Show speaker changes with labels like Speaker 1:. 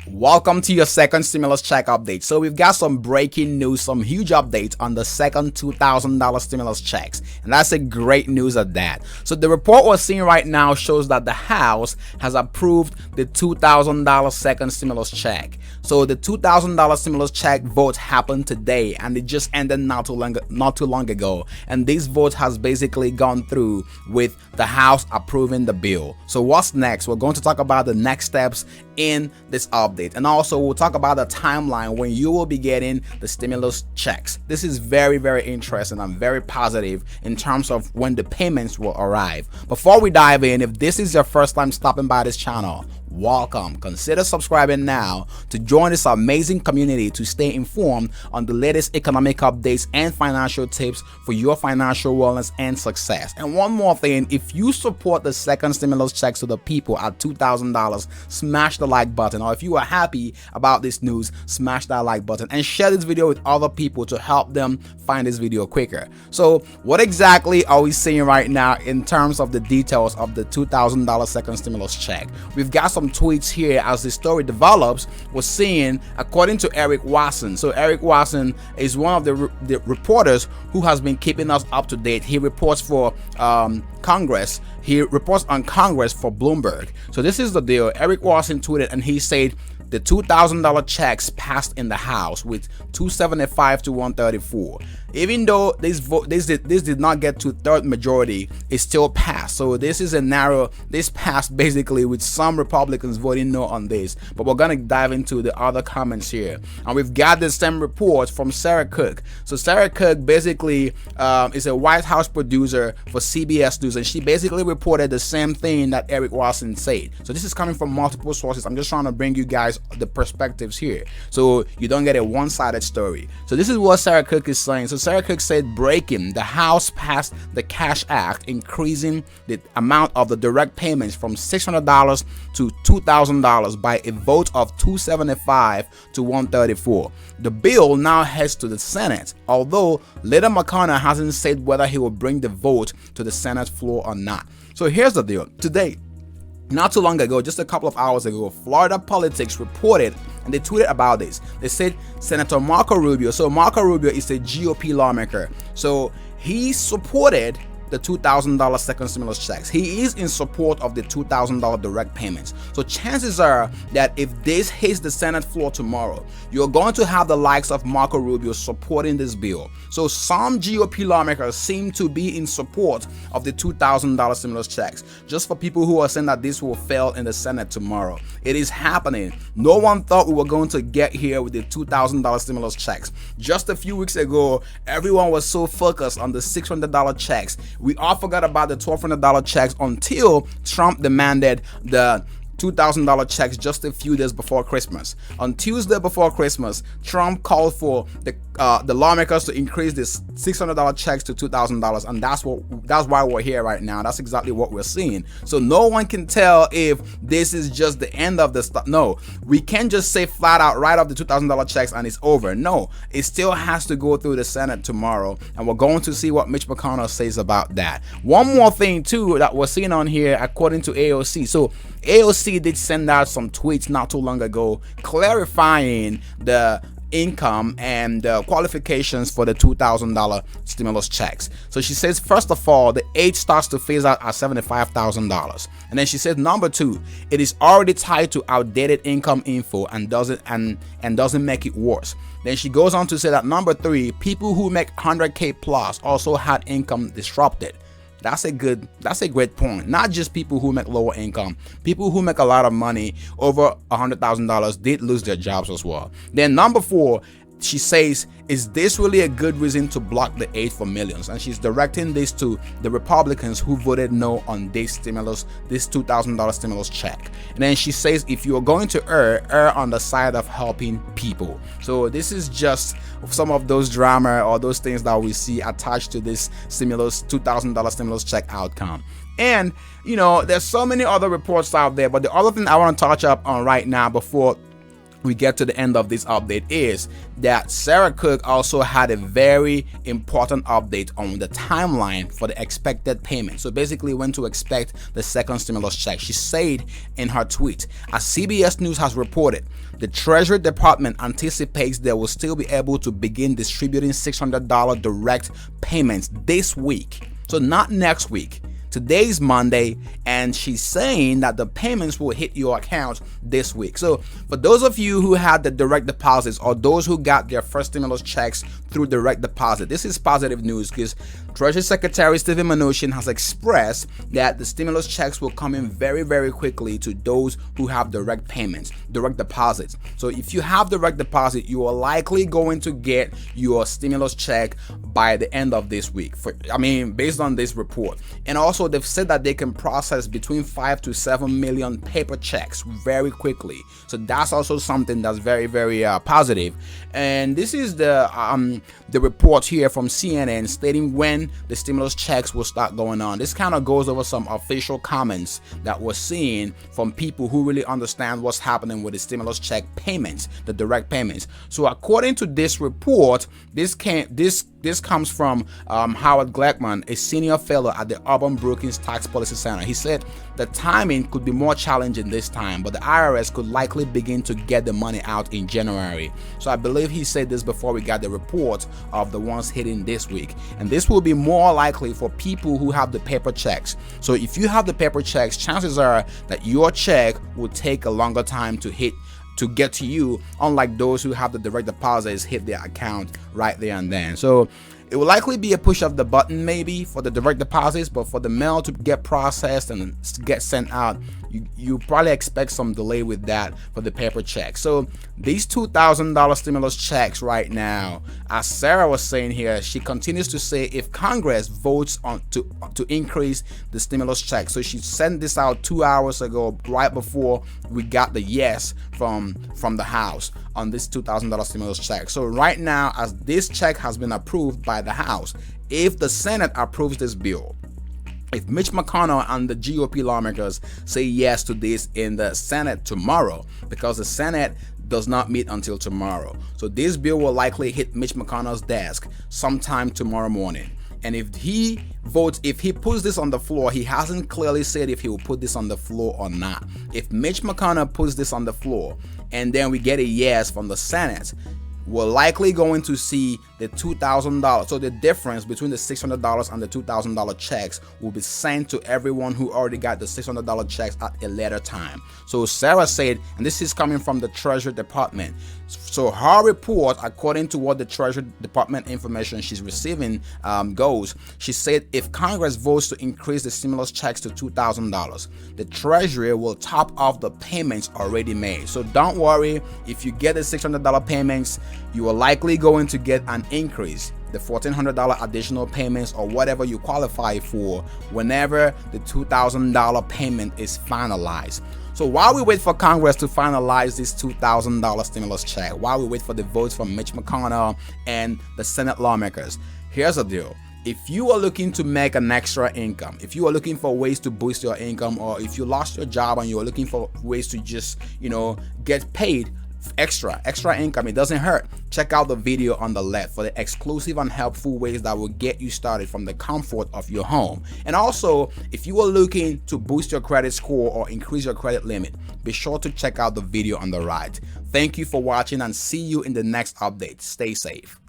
Speaker 1: Welcome to your second stimulus check update. So we've got some breaking news, some huge updates on the second $2,000 stimulus checks. And that's a great news at that. So the report we're seeing right now shows that the House has approved the $2,000 second stimulus check. So the $2,000 stimulus check vote happened today and it just ended not too long ago. And this vote has basically gone through with the House approving the bill. So what's next? We're going to talk about the next steps in this update, and also we'll talk about the timeline when you will be getting the stimulus checks. This is very interesting and very positive in terms of when the payments will arrive. Before we dive in, if this is your first time stopping by this channel, welcome. Consider subscribing now to join this amazing community to stay informed on the latest economic updates and financial tips for your financial wellness and success. And one more thing, if you support the second stimulus checks to the people at $2,000, smash the like button. Or if you are happy about this news, smash that like button and share this video with other people to help them find this video quicker. So what exactly are we seeing right now in terms of the details of the $2,000 second stimulus check? We've got some tweets here as the story develops. We're seeing, according to Eric Watson, so Eric Watson is one of the reporters who has been keeping us up to date. He reports for Congress. He reports on Congress for Bloomberg. So this is the deal. Eric Watson tweeted and he said the $2,000 checks passed in the House with 275 to 134. Even though this did not get to third majority, it still passed. So this is this passed basically with some Republicans voting no on this. But we're gonna dive into the other comments here, and we've got the same report from Sarah Cook. So Sarah Cook basically is a White House producer for CBS News, and she basically reported the same thing that Eric Watson said. So this is coming from multiple sources. I'm just trying to bring you guys the perspectives here, so you don't get a one-sided story. So this is what Sarah Cook is saying. So Sarah Cook said, breaking, the House passed the Cash Act, increasing the amount of the direct payments from $600 to $2,000 by a vote of 275 to 134. The bill now heads to the Senate, although Leader McConnell hasn't said whether he will bring the vote to the Senate floor or not. So here's the deal. Today, not too long ago, just a couple of hours ago, Florida Politics reported and they tweeted about this. They said Senator Marco Rubio, so Marco Rubio is a GOP lawmaker, so he supported the $2,000 second stimulus checks. He is in support of the $2,000 direct payments. So chances are that if this hits the Senate floor tomorrow, you're going to have the likes of Marco Rubio supporting this bill. So some GOP lawmakers seem to be in support of the $2,000 stimulus checks. Just for people who are saying that this will fail in the Senate tomorrow, it is happening. No one thought we were going to get here with the $2,000 stimulus checks. Just a few weeks ago, everyone was so focused on the $600 checks. We all forgot about the $1,200 checks until Trump demanded the $2,000 checks just a few days before Christmas. On Tuesday before Christmas, Trump called for the lawmakers to increase this $600 checks to $2,000, and that's why we're here right now. That's exactly what we're seeing. So no one can tell if this is just the end of the stuff. No, we can't just say flat out write off the $2,000 checks and it's over. No, it still has to go through the Senate tomorrow, and we're going to see what Mitch McConnell says about that. One more thing too that we're seeing on here, according to AOC. So AOC did send out some tweets not too long ago clarifying the income and qualifications for the $2,000 stimulus checks. So she says, first of all, the age starts to phase out at $75,000, and then she says, number two, it is already tied to outdated income info and doesn't make it worse. Then she goes on to say that number three, people who make 100K plus also had income disrupted. That's a great point. Not just people who make lower income, people who make a lot of money, over $100,000, did lose their jobs as well. Then number four, she says, is this really a good reason to block the aid for millions? And she's directing this to the Republicans who voted no on this $2,000 stimulus check. And then she says, if you're going to err on the side of helping people. So this is just some of those drama or those things that we see attached to this $2,000 stimulus check outcome. And you know, there's so many other reports out there, but the other thing I want to touch up on right now before we get to the end of this update is that Sarah Cook also had a very important update on the timeline for the expected payment. So basically when to expect the second stimulus check. She said in her tweet, as CBS News has reported, the Treasury Department anticipates they will still be able to begin distributing $600 direct payments this week. So not next week. Today's Monday, and she's saying that the payments will hit your account this week. So for those of you who had the direct deposits or those who got their first stimulus checks through direct deposit, this is positive news because Treasury Secretary Stephen Mnuchin has expressed that the stimulus checks will come in very, very quickly to those who have direct payments, direct deposits. So if you have direct deposit, you are likely going to get your stimulus check by the end of this week. Based on this report. And also they've said that they can process between 5 to 7 million paper checks very quickly. So that's also something that's very, very positive. And this is the report here from CNN stating when the stimulus checks will start going on. This kind of goes over some official comments that we're seeing from people who really understand what's happening with the stimulus check payments, the direct payments. So according to this report, this comes from Howard Gleckman, a senior fellow at the Auburn Brookings Tax Policy Center. He said the timing could be more challenging this time, but the IRS could likely begin to get the money out in January. So I believe he said this before we got the report of the ones hitting this week. And this will be more likely for people who have the paper checks. So if you have the paper checks, chances are that your check will take a longer time to get to you, unlike those who have the direct deposits hit their account right there and then. So it will likely be a push of the button maybe for the direct deposits, but for the mail to get processed and get sent out, you probably expect some delay with that for the paper check. So these $2,000 stimulus checks right now, as Sarah was saying here, she continues to say if Congress votes on to increase the stimulus check. So she sent this out 2 hours ago, right before we got the yes from the House on this $2,000 stimulus check. So right now, as this check has been approved by the House, if the Senate approves this bill, if Mitch McConnell and the GOP lawmakers say yes to this in the Senate tomorrow, because the Senate does not meet until tomorrow, so this bill will likely hit Mitch McConnell's desk sometime tomorrow morning. And if he puts this on the floor, he hasn't clearly said if he will put this on the floor or not. If Mitch McConnell puts this on the floor and then we get a yes from the Senate, we're likely going to see the $2,000. So the difference between the $600 and the $2,000 checks will be sent to everyone who already got the $600 checks at a later time. So Sarah said, and this is coming from the Treasury Department. So her report, according to what the Treasury Department information she's receiving goes, she said if Congress votes to increase the stimulus checks to $2,000, the Treasury will top off the payments already made. So don't worry, if you get the $600 payments, you are likely going to get an increase, the $1,400 additional payments or whatever you qualify for whenever the $2,000 payment is finalized. So while we wait for Congress to finalize this $2,000 stimulus check, while we wait for the votes from Mitch McConnell and the Senate lawmakers, here's the deal. If you are looking to make an extra income, if you are looking for ways to boost your income, or if you lost your job and you are looking for ways to just, get paid extra income, it doesn't hurt. Check out the video on the left for the exclusive and helpful ways that will get you started from the comfort of your home. And also, if you are looking to boost your credit score or increase your credit limit, be sure to check out the video on the right. Thank you for watching and see you in the next update. Stay safe.